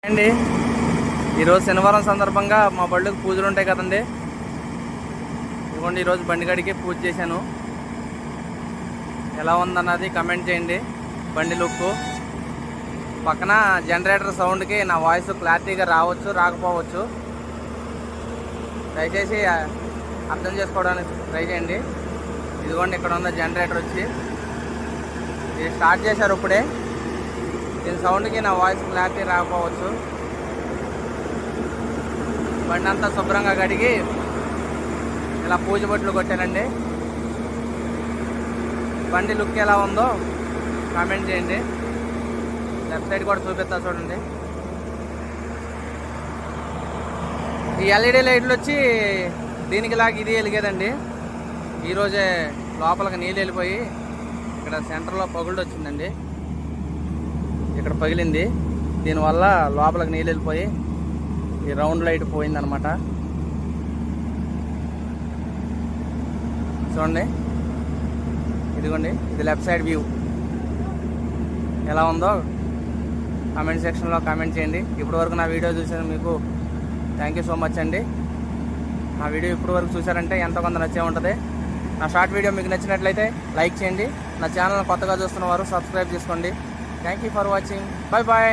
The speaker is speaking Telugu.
అండి ఈరోజు శనివారం సందర్భంగా మా బళ్ళకి పూజలు ఉంటాయి కదండి. ఇదిగోండి ఈరోజు బండిగడికి పూజ చేశాను. ఎలా ఉందన్నది కమెంట్ చేయండి. బండి లుక్ పక్కన జనరేటర్ సౌండ్కి నా వాయిస్ క్లారిటీగా రావచ్చు రాకపోవచ్చు. దయచేసి అర్థం చేసుకోవడానికి ట్రై చేయండి. ఇదిగోండి ఇక్కడ ఉన్న జనరేటర్ వచ్చి ఇది స్టార్ట్ చేశారు ఇప్పుడే. దీని సౌండ్కి నా వాయిస్ క్లారిటీ రాకపోవచ్చు. బండి అంతా శుభ్రంగా కడిగి ఇలా పూజ బొట్లు కొట్టానండి. బండి లుక్ ఎలా ఉందో కామెంట్ చేయండి. లెఫ్ట్ సైడ్ కూడా చూపిస్తా చూడండి. ఈ ఎల్ఈడి లైట్లు వచ్చి దీనికి లాగా ఇది వెలిగేదండి. ఈరోజే లోపలికి నీళ్ళు వెళ్ళిపోయి ఇక్కడ సెంటర్లో పగుళ్ళు వచ్చిందండి. ఇక్కడ పగిలింది. దీనివల్ల లోపలికి నీళ్ళు వెళ్ళిపోయి ఈ రౌండ్ లైట్ పోయిందనమాట. చూడండి ఇదిగోండి ఇది లెఫ్ట్ సైడ్ వ్యూ. ఎలా ఉందో కామెంట్ సెక్షన్లో కామెంట్ చేయండి. ఇప్పటి వరకు నా వీడియో చూసాను మీకు థ్యాంక్ యూ సో మచ్ అండి. నా వీడియో ఇప్పటి వరకు చూసారంటే ఎంతో కొంత నచ్చే ఉంటుంది. నా షార్ట్ వీడియో మీకు నచ్చినట్లయితే లైక్ చేయండి. నా ఛానల్ కొత్తగా చూస్తున్న వారు సబ్స్క్రైబ్ చేసుకోండి. Thank you for watching. Bye bye.